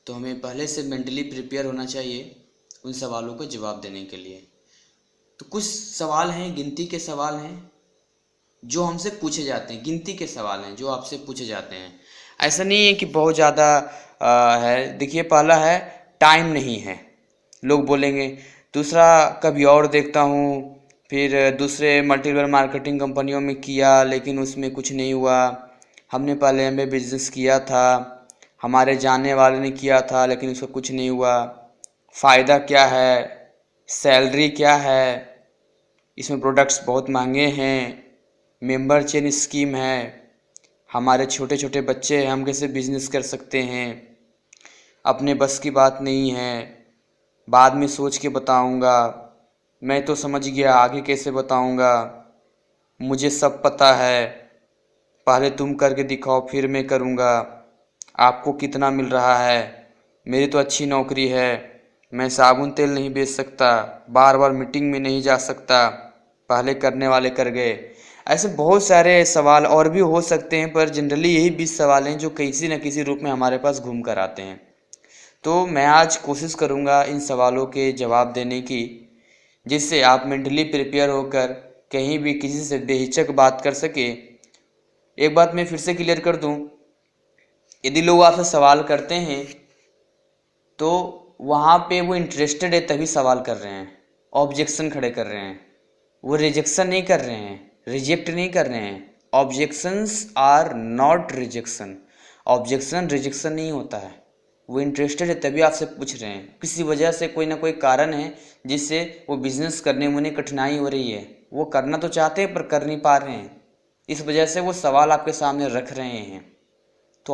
तो हमें पहले से मेंटली प्रिपेयर होना चाहिए उन सवालों का जवाब देने के लिए। तो कुछ सवाल हैं, गिनती के सवाल हैं जो हमसे पूछे जाते हैं, गिनती के सवाल हैं जो आपसे पूछे जाते हैं। ऐसा नहीं है कि बहुत ज़्यादा है। देखिए, पहला है टाइम नहीं है, लोग बोलेंगे। दूसरा, कभी और देखता हूँ। फिर दूसरे मल्टीलेवल मार्केटिंग कंपनियों में किया लेकिन उसमें कुछ नहीं हुआ। हमने पहले एमबीए बिजनेस किया था, हमारे जानने वाले ने किया था लेकिन उसका कुछ नहीं हुआ। फ़ायदा क्या है, सैलरी क्या है, इसमें प्रोडक्ट्स बहुत महंगे हैं, मेंबर चेन स्कीम है, हमारे छोटे छोटे बच्चे हैं, हम कैसे बिजनेस कर सकते हैं, अपने बस की बात नहीं है, बाद में सोच के बताऊंगा, मैं तो समझ गया आगे कैसे बताऊंगा, मुझे सब पता है, पहले तुम करके दिखाओ फिर मैं करूंगा, आपको कितना मिल रहा है, मेरी तो अच्छी नौकरी है, मैं साबुन तेल नहीं बेच सकता, बार बार मीटिंग में नहीं जा सकता, पहले करने वाले कर गए। ऐसे बहुत सारे सवाल और भी हो सकते हैं, पर जनरली यही 20 सवाल हैं जो किसी न किसी रूप में हमारे पास घूम कर आते हैं। तो मैं आज कोशिश करूंगा इन सवालों के जवाब देने की, जिससे आप मेंटली प्रिपेयर होकर कहीं भी किसी से बेहिचक बात कर सके। एक बात मैं फिर से क्लियर कर दूं, यदि लोग आपसे सवाल करते हैं तो वहाँ पे वो इंटरेस्टेड है तभी सवाल कर रहे हैं, ऑब्जेक्शन खड़े कर रहे हैं, वो रिजेक्शन नहीं कर रहे हैं, रिजेक्ट नहीं कर रहे हैं। Objections are not rejection, objection rejection नहीं होता है। वो इंटरेस्टेड है तभी आपसे पूछ रहे हैं, किसी वजह से कोई ना कोई कारण है जिससे वो बिजनेस करने में उन्हें कठिनाई हो रही है, वो करना तो चाहते हैं पर कर नहीं पा रहे हैं, इस वजह से वो सवाल आपके सामने रख रहे हैं। तो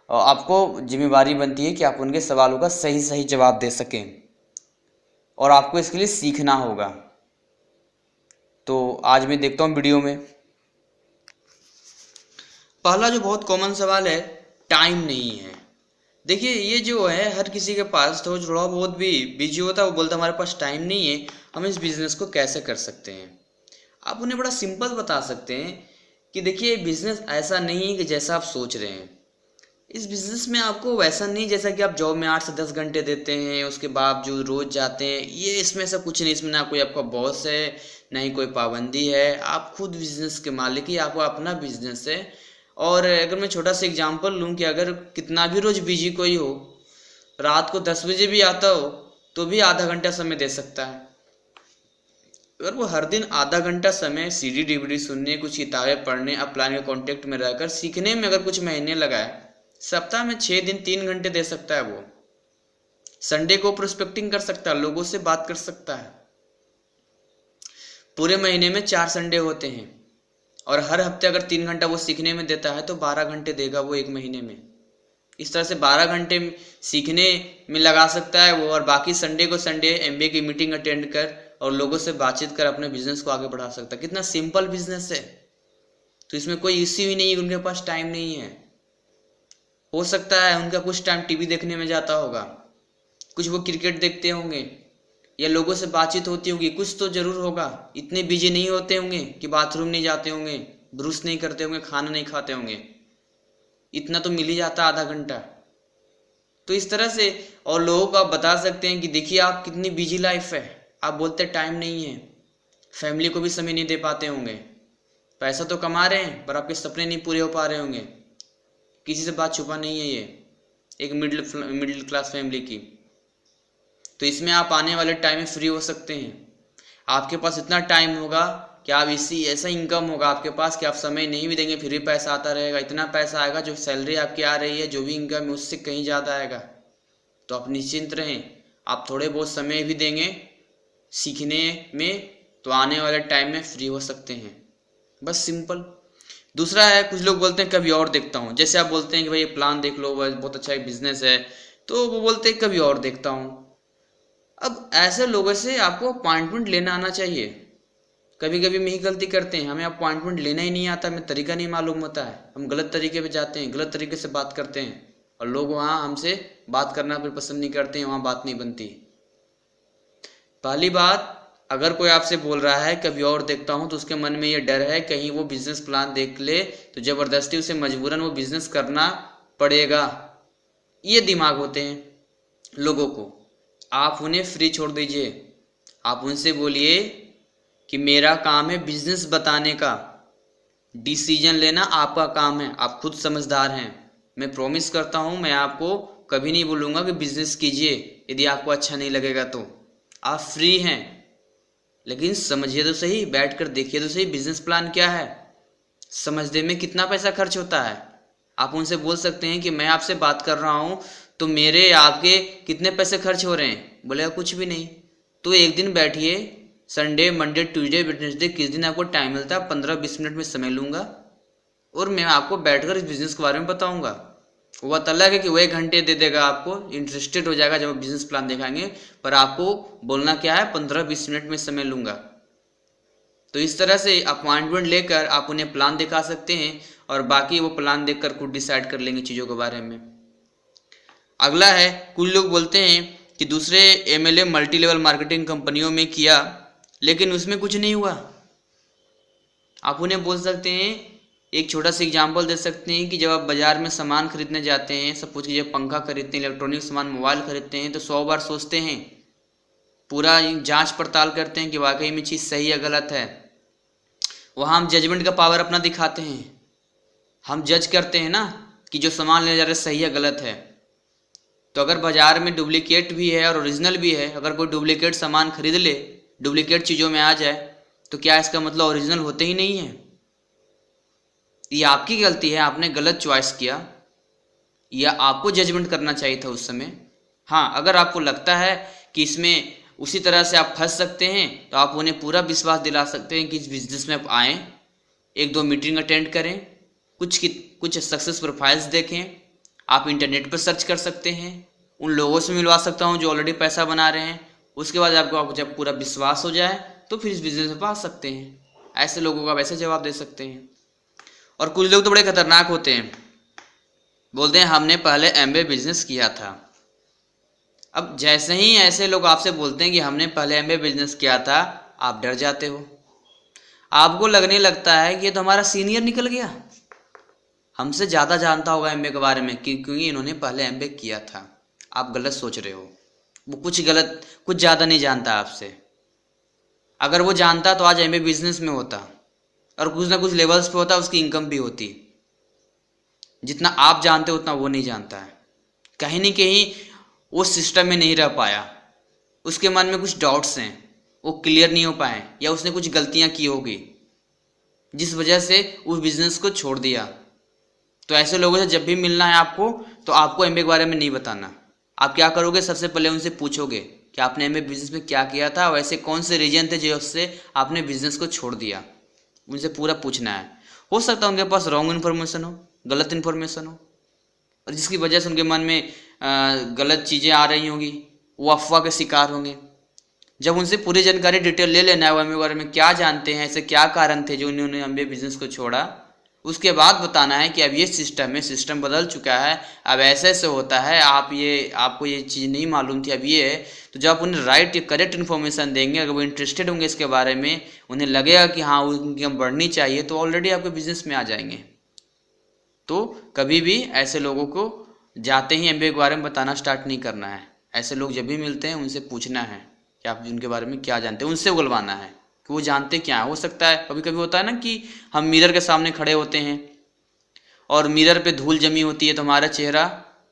आपको जिम्मेवारी बनती है कि आप उनके सवालों का सही सही जवाब दे सकें, और आपको इसके लिए सीखना होगा। तो आज मैं देखता हूँ वीडियो में, पहला जो बहुत कॉमन सवाल है, टाइम नहीं है। देखिए, ये जो है हर किसी के पास तो थोड़ा बहुत भी बिजी होता है, वो बोलता है हमारे पास टाइम नहीं है, हम इस बिज़नेस को कैसे कर सकते हैं। आप उन्हें बड़ा सिंपल बता सकते हैं कि देखिए, बिज़नेस ऐसा नहीं है कि जैसा आप सोच रहे हैं। इस बिज़नेस में आपको वैसा नहीं जैसा कि आप जॉब में 8 से 10 घंटे देते हैं, उसके बावजूद रोज़ जाते हैं, ये इसमें ऐसा कुछ नहीं। इसमें ना कोई आपका बॉस है, ना ही कोई पाबंदी है, आप खुद बिज़नेस के मालिक ही, आपको अपना बिज़नेस है। और अगर मैं छोटा सा एग्जांपल लूँ कि अगर कितना भी रोज़ बिजी कोई हो, रात को 10 बजे भी आता हो तो भी आधा घंटा समय दे सकता है। अगर वो हर दिन आधा घंटा समय सीडी डीवीडी सुनने, कुछ किताबें पढ़ने, अपलाइन के कॉन्टेक्ट में रहकर सीखने में अगर कुछ महीने लगाए, सप्ताह में 6 दिन 3 घंटे दे सकता है। वो संडे को प्रोस्पेक्टिंग कर सकता है, लोगों से बात कर सकता है। पूरे महीने में 4 संडे होते हैं, और हर हफ्ते अगर 3 घंटा वो सीखने में देता है तो 12 घंटे देगा वो एक महीने में। इस तरह से 12 घंटे सीखने में लगा सकता है वो, और बाकी संडे को संडे एमबीए की मीटिंग अटेंड कर और लोगों से बातचीत कर अपने बिजनेस को आगे बढ़ा सकता है। कितना सिंपल बिजनेस है। तो इसमें कोई इश्यू ही नहीं है, उनके पास टाइम नहीं है। हो सकता है उनका कुछ टाइम टीवी देखने में जाता होगा, कुछ वो क्रिकेट देखते होंगे, या लोगों से बातचीत होती होगी, कुछ तो जरूर होगा। इतने बिजी नहीं होते होंगे कि बाथरूम नहीं जाते होंगे, ब्रश नहीं करते होंगे, खाना नहीं खाते होंगे, इतना तो मिल ही जाता आधा घंटा। तो इस तरह से और लोगों को आप बता सकते हैं कि देखिए आप कितनी बिजी लाइफ है, आप बोलते टाइम नहीं है, फैमिली को भी समय नहीं दे पाते होंगे, पैसा तो कमा रहे हैं पर आपके सपने नहीं पूरे हो पा रहे होंगे। किसी से बात छुपा नहीं है ये, एक मिडिल क्लास फैमिली की। तो इसमें आप आने वाले टाइम में फ्री हो सकते हैं। आपके पास इतना टाइम होगा कि आप इसी ऐसा इनकम होगा आपके पास कि आप समय नहीं भी देंगे फिर भी पैसा आता रहेगा। इतना पैसा आएगा, जो सैलरी आपकी आ रही है, जो भी इनकम है, उससे कहीं ज़्यादा आएगा। तो आप निश्चिंत रहें, आप थोड़े बहुत समय भी देंगे सीखने में तो आने वाले टाइम में फ्री हो सकते हैं। बस सिंपल। दूसरा है, कुछ लोग बोलते हैं कभी और देखता हूँ। जैसे आप बोलते हैं कि भाई ये प्लान देख लो, बहुत अच्छा एक बिजनेस है, तो वो बोलते हैं कभी और देखता हूँ। अब ऐसे लोगों से आपको अपॉइंटमेंट लेना आना चाहिए। कभी कभी हम यही गलती करते हैं, हमें अपॉइंटमेंट लेना ही नहीं आता, हमें तरीका नहीं मालूम होता है, हम गलत तरीके पे जाते हैं, गलत तरीके से बात करते हैं, और लोग वहाँ हमसे बात करना फिर पसंद नहीं करते हैं, वहाँ बात नहीं बनती। पहली बात, अगर कोई आपसे बोल रहा है कभी और देखता हूँ, तो उसके मन में ये डर है कहीं वो बिजनेस प्लान देख ले तो ज़बरदस्ती उसे मजबूरन वो बिजनेस करना पड़ेगा। ये दिमाग होते हैं लोगों को। आप उन्हें फ्री छोड़ दीजिए, आप उनसे बोलिए कि मेरा काम है बिजनेस बताने का, डिसीजन लेना आपका काम है, आप खुद समझदार हैं। मैं प्रॉमिस करता हूँ मैं आपको कभी नहीं बोलूँगा कि बिजनेस कीजिए, यदि आपको अच्छा नहीं लगेगा तो। आप फ्री हैं, लेकिन समझिए तो सही, बैठ कर देखिए तो सही बिजनेस प्लान क्या है, समझने में कितना पैसा खर्च होता है। आप उनसे बोल सकते हैं कि मैं आपसे बात कर रहा हूँ तो मेरे आपके कितने पैसे खर्च हो रहे हैं, बोलेगा कुछ भी नहीं। तो एक दिन बैठिए, संडे मंडे ट्यूसडे वेडनेसडे, किस दिन आपको टाइम मिलता है 15-20 मिनट में समय लूँगा और मैं आपको बैठकर इस बिज़नेस के बारे में बताऊँगा। वो बात अलग है कि वो 1 घंटे दे देगा आपको, इंटरेस्टेड हो जाएगा जब बिजनेस प्लान दिखाएंगे, पर आपको बोलना क्या है 15-20 मिनट में समय लूँगा। तो इस तरह से अपॉइंटमेंट लेकर आप उन्हें प्लान दिखा सकते हैं और बाकी वो प्लान देखकर खुद डिसाइड कर लेंगे चीज़ों के बारे में। अगला है, कुछ लोग बोलते हैं कि दूसरे MLM मल्टी लेवल मार्केटिंग कंपनियों में किया लेकिन उसमें कुछ नहीं हुआ। आप उन्हें बोल सकते हैं, एक छोटा सा एग्जांपल दे सकते हैं कि जब आप बाज़ार में सामान खरीदने जाते हैं, सपोज कि जब पंखा खरीदते हैं, इलेक्ट्रॉनिक सामान मोबाइल खरीदते हैं, तो 100 बार सोचते हैं, पूरा जांच पड़ताल करते हैं कि वाकई में चीज़ सही या गलत है। वहाँ हम जजमेंट का पावर अपना दिखाते हैं, हम जज करते हैं ना कि जो सामान ले जा रहे सही या गलत है। तो अगर बाज़ार में डुप्लीकेट भी है और ओरिजिनल भी है, अगर कोई डुप्लीकेट सामान खरीद ले, डुप्लीकेट चीज़ों में आ जाए, तो क्या इसका मतलब ओरिजिनल होते ही नहीं है? ये आपकी गलती है, आपने गलत चॉइस किया, या आपको जजमेंट करना चाहिए था उस समय। हाँ, अगर आपको लगता है कि इसमें उसी तरह से आप फंस सकते हैं तो आप उन्हें पूरा विश्वास दिला सकते हैं कि इस बिजनेस में आप आएँ, 1-2 मीटिंग अटेंड करें, कुछ सक्सेस प्रोफाइल्स देखें, आप इंटरनेट पर सर्च कर सकते हैं, उन लोगों से मिलवा सकता हूँ जो ऑलरेडी पैसा बना रहे हैं। उसके बाद आपको जब पूरा विश्वास हो जाए तो फिर इस बिजनेस में आ सकते हैं। ऐसे लोगों को आप ऐसे जवाब दे सकते हैं। और कुछ लोग तो बड़े खतरनाक होते हैं, बोलते हैं हमने पहले MBA बिजनेस किया था। अब जैसे ही ऐसे लोग आपसे बोलते हैं कि हमने पहले MBA बिजनेस किया था, आप डर जाते हो, आपको लगने लगता है कि ये तो हमारा सीनियर निकल गया, हमसे ज़्यादा जानता होगा MBA के बारे में, क्योंकि इन्होंने पहले MBA किया था। आप गलत सोच रहे हो, वो कुछ ज़्यादा नहीं जानता आपसे। अगर वो जानता तो आज MBA बिजनेस में होता और कुछ ना कुछ लेवल्स पे होता, उसकी इनकम भी होती। जितना आप जानते हो उतना वो नहीं जानता है। कहीं ना कहीं वो सिस्टम में नहीं रह पाया, उसके मन में कुछ डाउट्स हैं, वो क्लियर नहीं हो पाए, या उसने कुछ गलतियां की होगी जिस वजह से उस बिजनेस को छोड़ दिया। तो ऐसे लोगों से जब भी मिलना है आपको, तो आपको MBA के बारे में नहीं बताना। आप क्या करोगे, सबसे पहले उनसे पूछोगे कि आपने MBA बिजनेस में क्या किया था, वैसे कौन से रीजन थे जो उससे आपने बिजनेस को छोड़ दिया। उनसे पूरा पूछना है। हो सकता है उनके पास रॉन्ग इन्फॉर्मेशन हो, गलत इन्फॉर्मेशन हो, और जिसकी वजह से उनके मन में गलत चीज़ें आ रही होंगी, वो अफवाह के शिकार होंगे। जब उनसे पूरी जानकारी डिटेल ले लेना है, वो MBA के बारे में क्या जानते हैं, ऐसे क्या कारण थे जो उन्होंने MBA बिजनेस को छोड़ा, उसके बाद बताना है कि अब ये सिस्टम है, सिस्टम बदल चुका है, अब ऐसे ऐसे होता है, आपको ये चीज़ नहीं मालूम थी, अब ये है। तो जब आप उन्हें राइट या करेक्ट इन्फॉर्मेशन देंगे, अगर वो इंटरेस्टेड होंगे इसके बारे में, उन्हें लगेगा कि हाँ उनकी इनकम बढ़नी चाहिए, तो ऑलरेडी आपके बिजनेस में आ जाएंगे। तो कभी भी ऐसे लोगों को जाते ही MBA के बारे में बताना स्टार्ट नहीं करना है। ऐसे लोग जब भी मिलते हैं उनसे पूछना है कि आप उनके बारे में क्या जानते हैं, उनसे उगलवाना है कि वो जानते क्या है। हो सकता है कभी कभी होता है ना कि हम मिरर के सामने खड़े होते हैं और मिरर पे धूल जमी होती है तो हमारा चेहरा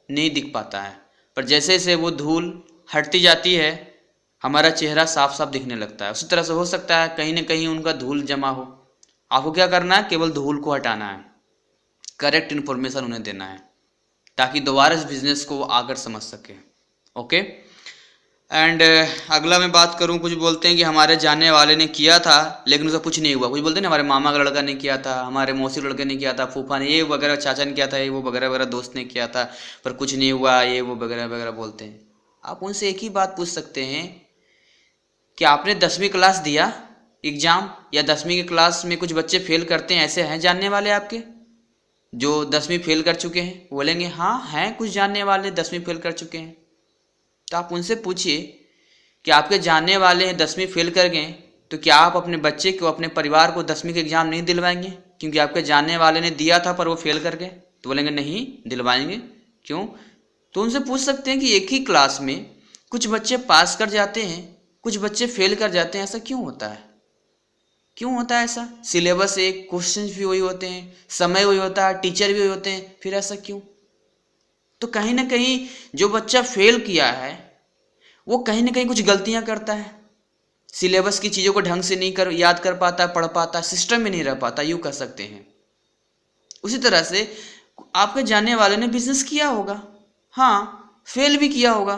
नहीं दिख पाता है, पर जैसे जैसे वो धूल हटती जाती है हमारा चेहरा साफ साफ दिखने लगता है। उसी तरह से हो सकता है कहीं ना कहीं उनका धूल जमा हो। आपको क्या करना है, केवल धूल को हटाना है, करेक्ट इन्फॉर्मेशन उन्हें देना है, ताकि दोबारा इस बिजनेस को वो आकर समझ सके। ओके। एंड अगला मैं बात करूं, कुछ बोलते हैं कि हमारे जानने वाले ने किया था लेकिन उसका कुछ नहीं हुआ। कुछ बोलते हैं ना हमारे मामा का लड़का ने किया था, हमारे मौसी लड़के ने किया था, फूफा ने ये वगैरह, चाचा ने किया था, ये वो वगैरह वगैरह, दोस्त ने किया था पर कुछ नहीं हुआ, ये वो वगैरह वगैरह बोलते हैं। आप उनसे एक ही बात पूछ सकते हैं कि आपने 10वीं क्लास दिया एग्जाम, या 10वीं की क्लास में कुछ बच्चे फेल करते हैं, ऐसे हैं जानने वाले आपके जो 10वीं फेल कर चुके हैं? बोलेंगे हाँ हैं कुछ जानने वाले 10वीं फेल कर चुके हैं। तो आप उनसे पूछिए कि आपके जानने वाले हैं 10वीं फेल कर गए, तो क्या आप अपने बच्चे को, अपने परिवार को 10वीं के एग्ज़ाम नहीं दिलवाएंगे क्योंकि आपके जानने वाले ने दिया था पर वो फेल कर गए? तो बोलेंगे नहीं दिलवाएंगे। क्यों? तो उनसे पूछ सकते हैं कि एक ही क्लास में कुछ बच्चे पास कर जाते हैं, कुछ बच्चे फेल कर जाते हैं, ऐसा क्यों होता है? क्यों होता है ऐसा? सिलेबस एक, क्वेश्चन भी वही होते हैं, समय वही होता है, टीचर भी वही होते हैं, फिर ऐसा क्यों? तो कहीं ना कहीं जो बच्चा फेल किया है वो कहीं ना कहीं कुछ गलतियां करता है, सिलेबस की चीज़ों को ढंग से नहीं कर याद कर पाता, पढ़ पाता, सिस्टम में नहीं रह पाता, यूँ कह सकते हैं। उसी तरह से आपके जानने वाले ने बिजनेस किया होगा, हाँ फेल भी किया होगा,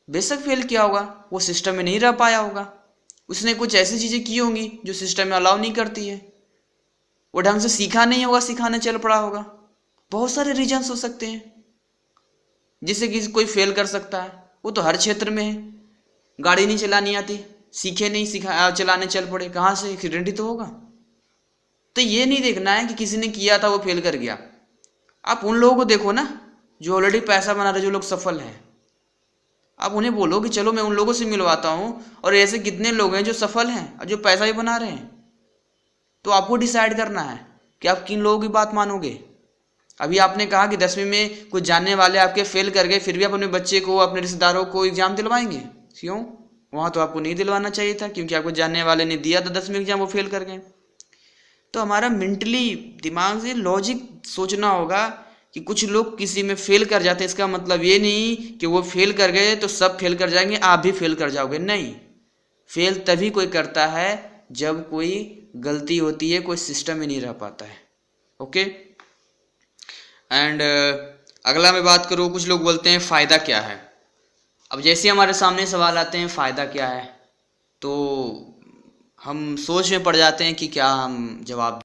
बेशक फेल किया होगा, वो सिस्टम में नहीं रह पाया होगा, उसने कुछ ऐसी चीज़ें की होंगी जो सिस्टम में अलाउ नहीं करती है, वो ढंग से सीखा नहीं होगा, सिखाने चल पड़ा होगा, बहुत सारे रीजन्स हो सकते हैं जिससे कि कोई फेल कर सकता है। वो तो हर क्षेत्र में है, गाड़ी नहीं चलानी आती, सीखे नहीं, सिखा चलाने चल पड़े, कहाँ से एक्सीडेंट ही तो होगा। तो ये नहीं देखना है कि किसी ने किया था वो फेल कर गया, आप उन लोगों को देखो ना जो ऑलरेडी पैसा बना रहे, जो लोग सफल हैं, आप उन्हें बोलो कि चलो मैं उन लोगों से मिलवाता हूँ, और ऐसे कितने लोग हैं जो सफल हैं और जो पैसा भी बना रहे हैं। तो आपको डिसाइड करना है कि आप किन लोगों की बात मानोगे। अभी आपने कहा कि 10वीं में कुछ जानने वाले आपके फेल कर गए, फिर भी आप अपने बच्चे को, अपने रिश्तेदारों को एग्जाम दिलवाएंगे? क्यों? वहाँ तो आपको नहीं दिलवाना चाहिए था, क्योंकि आपको जानने वाले ने दिया था 10वीं एग्जाम, वो फेल कर गए। तो हमारा मेंटली दिमाग से लॉजिक सोचना होगा कि कुछ लोग किसी में फेल कर जाते हैं, इसका मतलब ये नहीं कि वो फेल कर गए तो सब फेल कर जाएंगे, आप भी फेल कर जाओगे, नहीं। फेल तभी कोई करता है जब कोई गलती होती है, कोई सिस्टम में नहीं रह पाता है। ओके। एंड अगला मैं बात करूँ, कुछ लोग बोलते हैं फ़ायदा क्या है। अब जैसे हमारे सामने सवाल आते हैं फ़ायदा क्या है, तो हम सोच में पड़ जाते हैं कि क्या हम जवाब